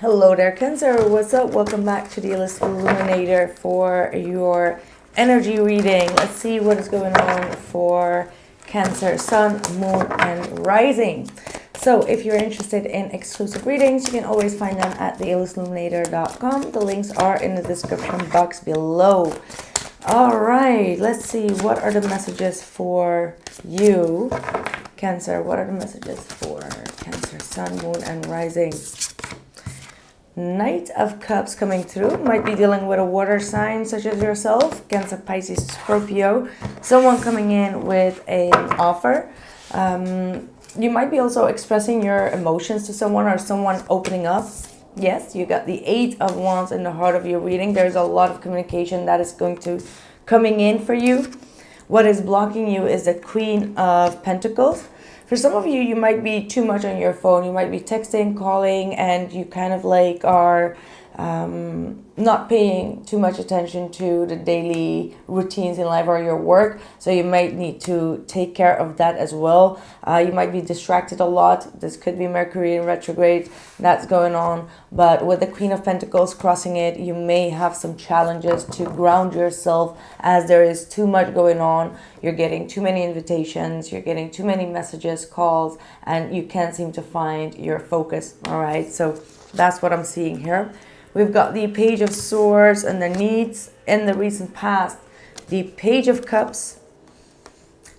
Hello there, Cancer. What's up? Welcome back to the Illest Illuminator for your energy reading. Let's see what is going on for Cancer, Sun, Moon, and Rising. So if you're interested in exclusive readings, you can always find them at theillestilluminator.com. The links are in the description box below. All right, let's see. What are the messages for you, Cancer? What are the messages for Cancer, Sun, Moon, and Rising? Knight of Cups coming through. Might be dealing with a water sign such as yourself, Cancer, Pisces, Scorpio. Someone coming in with an offer. You might be also expressing your emotions to someone or someone opening up. Yes, you got the Eight of Wands in the heart of your reading. There's a lot of communication that is coming in for you. What is blocking you is the Queen of Pentacles. For some of you, you might be too much on your phone. You might be texting, calling, and you kind of like are not paying too much attention to the daily routines in life or your work. So you might need to take care of that as well. You might be distracted a lot. This could be Mercury in retrograde that's going on. But with the Queen of Pentacles crossing it, you may have some challenges to ground yourself as there is too much going on. You're getting too many invitations. You're getting too many messages, calls, and you can't seem to find your focus. All right, so that's what I'm seeing here. We've got the Page of Swords underneath. In the recent past, the Page of Cups.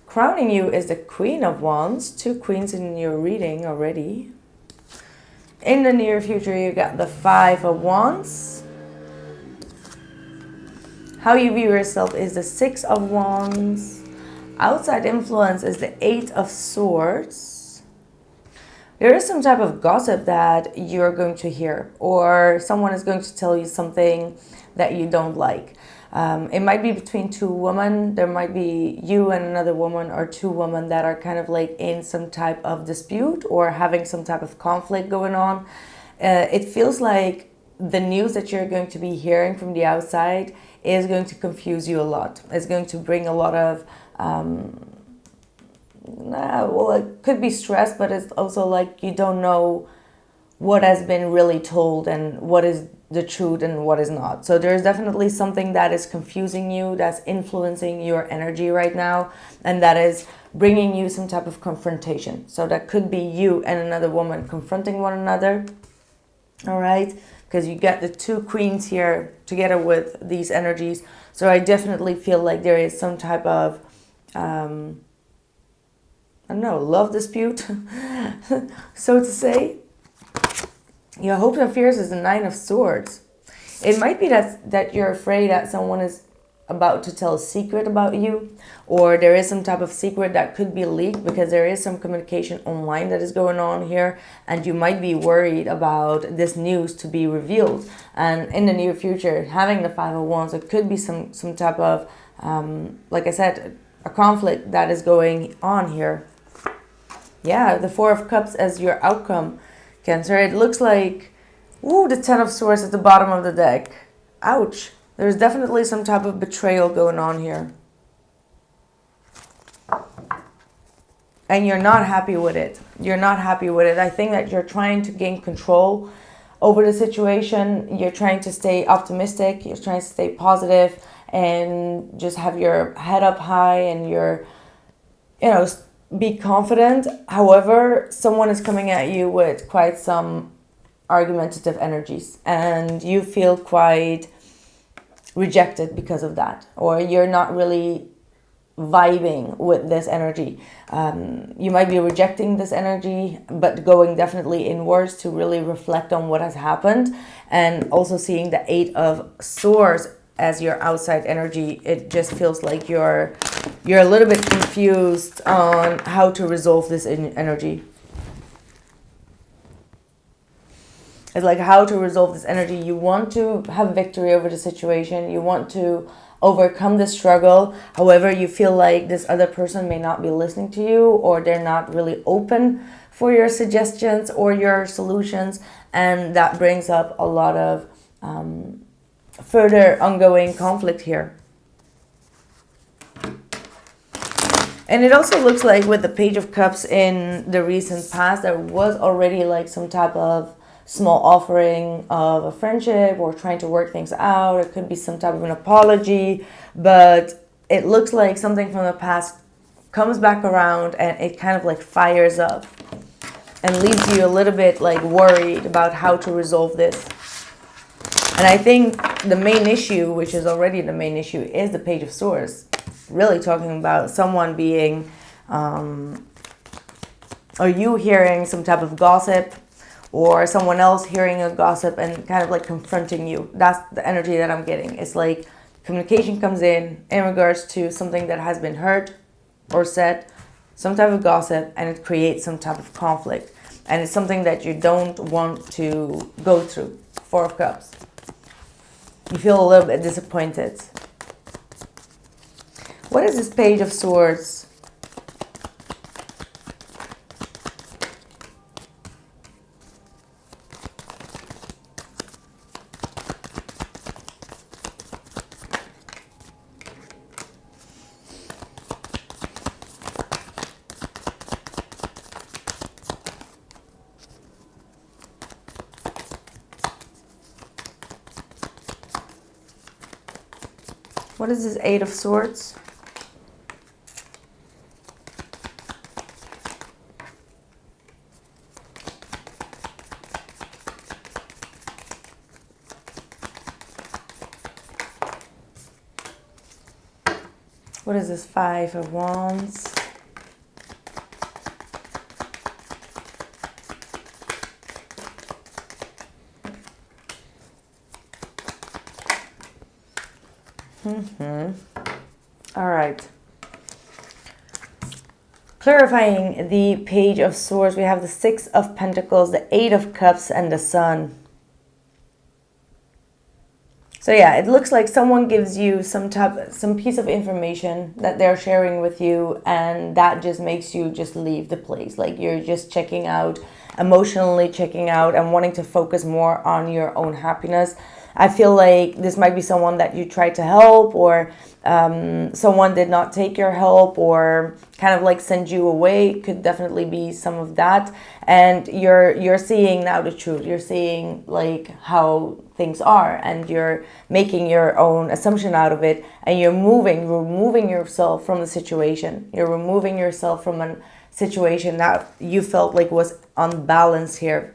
Crowning you is the Queen of Wands. Two queens in your reading already. In the near future, you got the Five of Wands. How you view yourself is the Six of Wands. Outside influence is the Eight of Swords. There is some type of gossip that you're going to hear, or someone is going to tell you something that you don't like. It might be between two women. There might be you and another woman, or two women that are kind of like in some type of dispute or having some type of conflict going on. It feels like the news that you're going to be hearing from the outside is going to confuse you a lot. It's going to bring a lot of well, it could be stress, but it's also like you don't know what has been really told and what is the truth and what is not. So there's definitely something that is confusing you, that's influencing your energy right now, and that is bringing you some type of confrontation. So that could be you and another woman confronting one another. All right, because you get the two queens here together with these energies. So I definitely feel like there is some type of I don't know, love dispute, so to say. Your hopes and fears is the Nine of Swords. It might be that you're afraid that someone is about to tell a secret about you, or there is some type of secret that could be leaked because there is some communication online that is going on here, and you might be worried about this news to be revealed. And in the near future, having the Five of Wands, it could be some type of, like I said, a conflict that is going on here. Yeah, the Four of Cups as your outcome, Cancer. It looks like, ooh, the Ten of Swords at the bottom of the deck. Ouch. There's definitely some type of betrayal going on here. And you're not happy with it. You're not happy with it. I think that you're trying to gain control over the situation. You're trying to stay optimistic. You're trying to stay positive and just have your head up high and your, be confident. However, someone is coming at you with quite some argumentative energies and you feel quite rejected because of that, or you're not really vibing with this energy. You might be rejecting this energy, but going definitely inwards to really reflect on what has happened, and also seeing the Eight of Swords as your outside energy. It just feels like you're a little bit confused on how to resolve this energy. It's like how to resolve this energy. You want to have victory over the situation. You want to overcome the struggle. However, you feel like this other person may not be listening to you, or they're not really open for your suggestions or your solutions. And that brings up a lot of further ongoing conflict here. And it also looks like with the Page of Cups in the recent past, there was already like some type of small offering of a friendship or trying to work things out. It could be some type of an apology, but it looks like something from the past comes back around and it kind of like fires up and leaves you a little bit like worried about how to resolve this. And I think the main issue, which is already the main issue, is the Page of Swords. Really talking about someone being, or you hearing some type of gossip, or someone else hearing a gossip and kind of like confronting you. That's the energy that I'm getting. It's like communication comes in regards to something that has been heard or said, some type of gossip, and it creates some type of conflict. And it's something that you don't want to go through. Four of Cups. You feel a little bit disappointed. What is this Page of Swords? What is this Eight of Swords? What is this Five of Wands? All right. Clarifying the Page of Swords, we have the Six of Pentacles, the Eight of Cups, and the Sun. So yeah, it looks like someone gives you some piece of information that they're sharing with you, and that just makes you just leave the place. Like you're just checking out, emotionally checking out, and wanting to focus more on your own happiness. I feel like this might be someone that you tried to help, or someone did not take your help, or kind of like send you away. Could definitely be some of that. And you're seeing now the truth. You're seeing like how things are, and you're making your own assumption out of it, and you're removing yourself from the situation. You're removing yourself from a situation that you felt like was unbalanced here.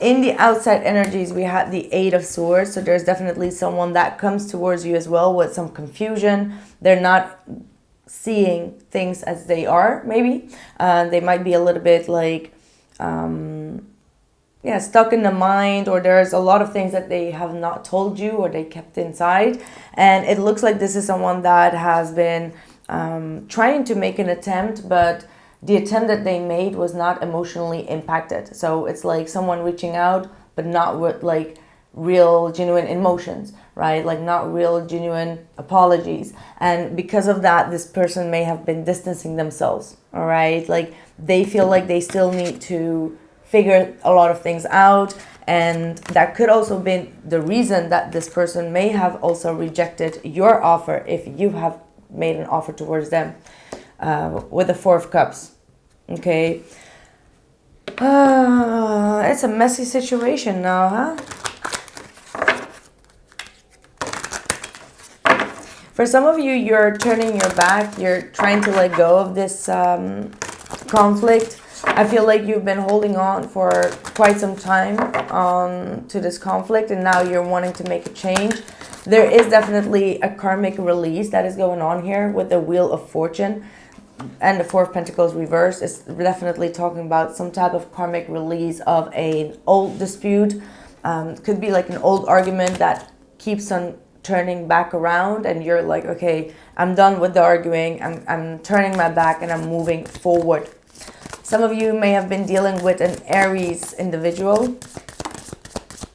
In the outside energies, we had the Eight of Swords. So there's definitely someone that comes towards you as well with some confusion. They're not seeing things as they are, maybe. They might be a little bit like, stuck in the mind, or there's a lot of things that they have not told you or they kept inside. And it looks like this is someone that has been trying to make an attempt, but the attempt that they made was not emotionally impacted. So it's like someone reaching out, but not with like real, genuine emotions, right? Like not real, genuine apologies. And because of that, this person may have been distancing themselves, all right? Like they feel like they still need to figure a lot of things out. And that could also be the reason that this person may have also rejected your offer if you have made an offer towards them. With the Four of Cups. Okay. It's a messy situation now, huh? For some of you, you're turning your back. You're trying to let go of this conflict. I feel like you've been holding on for quite some time to this conflict, and now you're wanting to make a change. There is definitely a karmic release that is going on here with the Wheel of Fortune. And the Four of Pentacles reversed is definitely talking about some type of karmic release of an old dispute. Could be like an old argument that keeps on turning back around, and you're like, okay, I'm done with the arguing. I'm turning my back and I'm moving forward. Some of you may have been dealing with an Aries individual.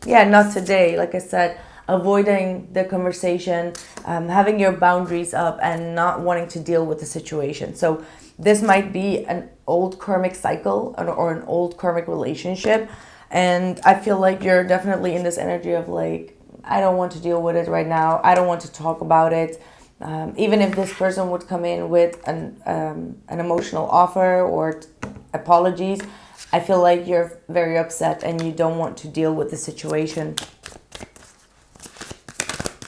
Yeah, not today. Like I said, avoiding the conversation, having your boundaries up and not wanting to deal with the situation. So this might be an old karmic cycle or an old karmic relationship. And I feel like you're definitely in this energy of like, I don't want to deal with it right now. I don't want to talk about it. Even if this person would come in with an emotional offer or apologies, I feel like you're very upset and you don't want to deal with the situation.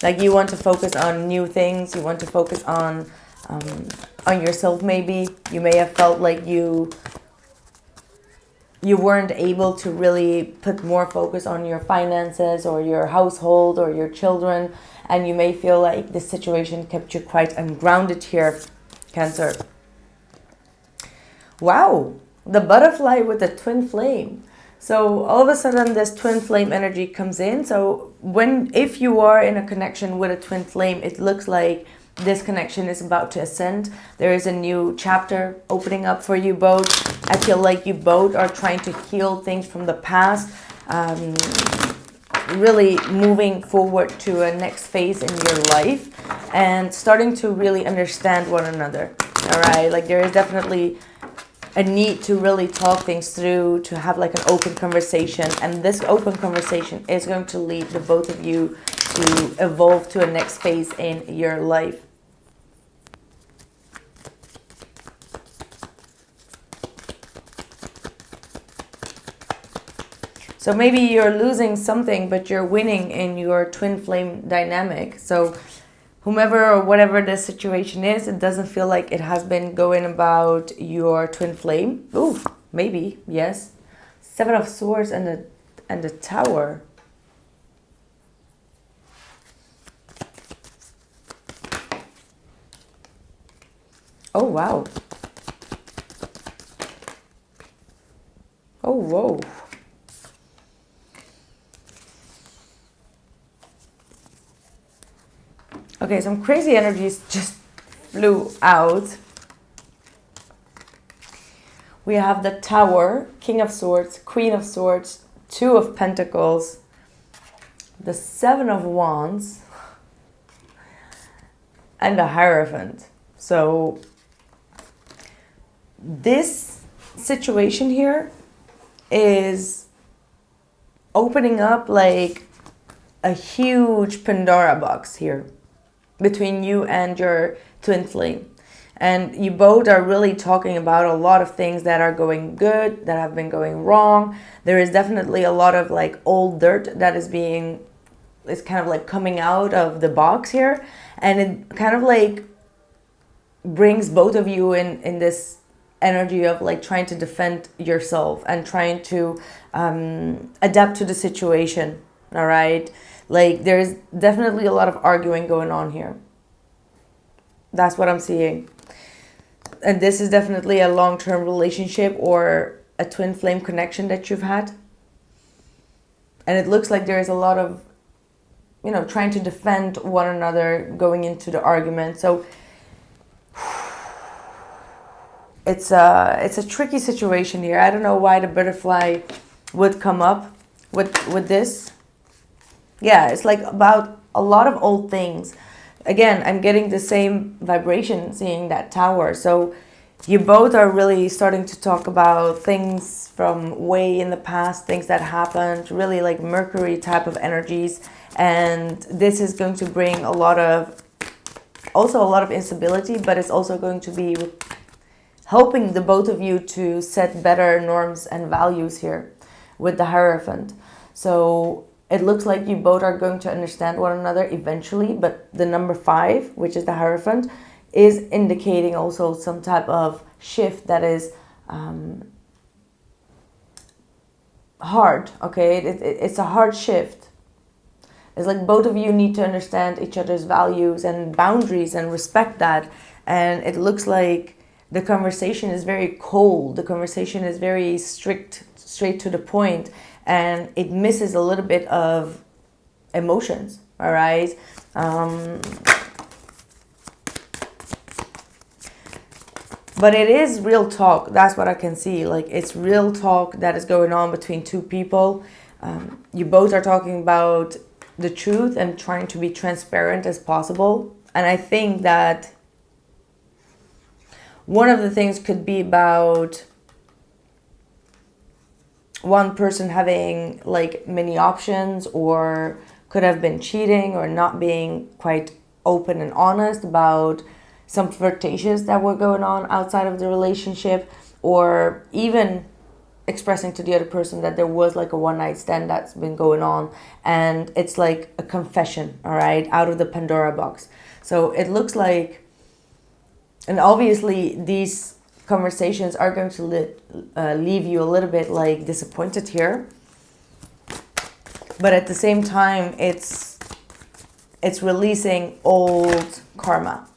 Like you want to focus on new things. You want to focus on yourself maybe. You may have felt like you weren't able to really put more focus on your finances or your household or your children. And you may feel like this situation kept you quite ungrounded here, Cancer. Wow, the butterfly with the twin flame. So all of a sudden this twin flame energy comes in. So if you are in a connection with a twin flame, it looks like this connection is about to ascend. There is a new chapter opening up for you both. I feel like you both are trying to heal things from the past. Really moving forward to a next phase in your life and starting to really understand one another. All right, like there is definitely a need to really talk things through, to have like an open conversation, and this open conversation is going to lead the both of you to evolve to a next phase in your life. So maybe you're losing something, but you're winning in your twin flame dynamic. So whomever or whatever the situation is, it doesn't feel like it has been going about your twin flame. Ooh, maybe, yes. 7 of Swords and the Tower. Oh, wow. Oh, whoa. Okay, some crazy energies just flew out. We have the Tower, King of Swords, Queen of Swords, 2 of Pentacles, the 7 of Wands, and the Hierophant. So this situation here is opening up like a huge Pandora box here between you and your twin flame. And you both are really talking about a lot of things that are going good, that have been going wrong. There is definitely a lot of like old dirt that is kind of like coming out of the box here. And it kind of like brings both of you in this energy of like trying to defend yourself and trying to adapt to the situation. All right. Like there's definitely a lot of arguing going on here. That's what I'm seeing. And this is definitely a long-term relationship or a twin flame connection that you've had. And it looks like there's a lot of, trying to defend one another going into the argument. So it's a tricky situation here. I don't know why the butterfly would come up with this. Yeah, it's like about a lot of old things. Again, I'm getting the same vibration seeing that Tower. So you both are really starting to talk about things from way in the past, things that happened, really like Mercury type of energies. And this is going to bring a lot of instability, but it's also going to be helping the both of you to set better norms and values here with the Hierophant. So it looks like you both are going to understand one another eventually, but the number 5, which is the Hierophant, is indicating also some type of shift that is hard, okay? It's a hard shift. It's like both of you need to understand each other's values and boundaries and respect that. And it looks like the conversation is very cold. The conversation is very strict, straight to the point. And it misses a little bit of emotions, all right? But it is real talk. That's what I can see. Like, it's real talk that is going on between two people. You both are talking about the truth and trying to be transparent as possible. And I think that one of the things could be about one person having like many options, or could have been cheating or not being quite open and honest about some flirtations that were going on outside of the relationship, or even expressing to the other person that there was like a one night stand that's been going on, and it's like a confession, all right, out of the Pandora box. So it looks like, and obviously these conversations are going to leave you a little bit like disappointed here, but at the same time it's releasing old karma,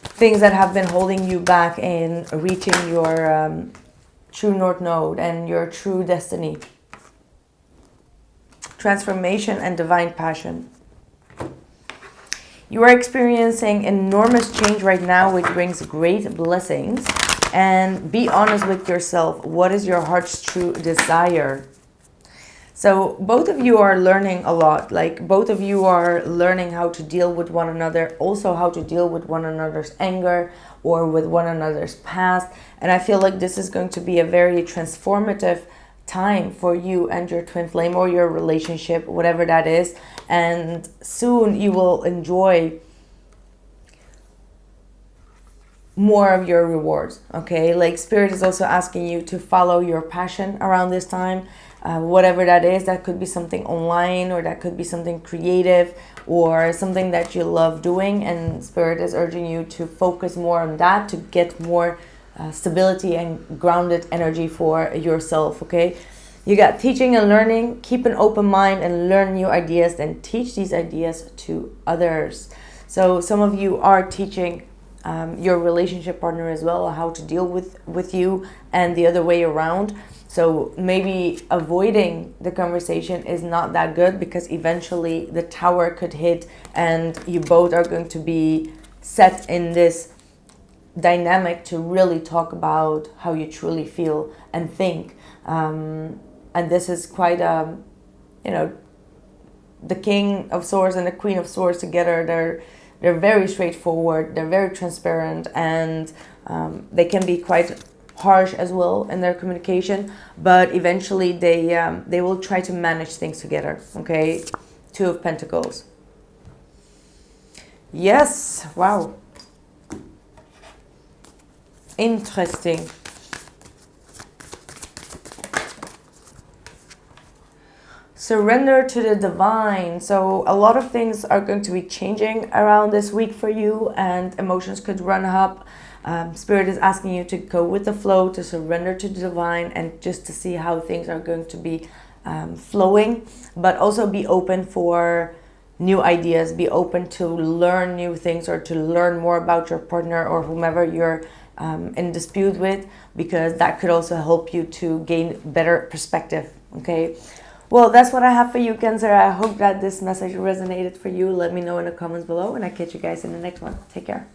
things that have been holding you back in reaching your true North Node and your true destiny. Transformation and divine passion. You are experiencing enormous change right now, which brings great blessings. And be honest with yourself. What is your heart's true desire? So both of you are learning a lot. Like both of you are learning how to deal with one another, also how to deal with one another's anger or with one another's past. And I feel like this is going to be a very transformative time for you and your twin flame or your relationship, whatever that is. And soon you will enjoy more of your rewards. Okay, like Spirit is also asking you to follow your passion around this time. Whatever that is, that could be something online, or that could be something creative, or something that you love doing, and Spirit is urging you to focus more on that to get more stability and grounded energy for yourself. Okay, you got teaching and learning. Keep an open mind and learn new ideas, and teach these ideas to others. So some of you are teaching your relationship partner as well how to deal with you, and the other way around. So maybe avoiding the conversation is not that good, because eventually the tower could hit and you both are going to be set in this dynamic to really talk about how you truly feel and think. And this is quite, the King of Swords and the Queen of Swords together. They're very straightforward. They're very transparent, and they can be quite harsh as well in their communication, but eventually they will try to manage things together. Okay, Two of Pentacles. Yes, wow, interesting. Surrender to the divine. So a lot of things are going to be changing around this week for you, and emotions could run up. Spirit is asking you to go with the flow, to surrender to the divine, and just to see how things are going to be flowing, but also be open for new ideas, be open to learn new things, or to learn more about your partner or whomever you're in dispute with, because that could also help you to gain better perspective. Okay, well, that's what I have for you, Cancer. I hope that this message resonated for you. Let me know in the comments below, and I'll catch you guys in the next one. Take care.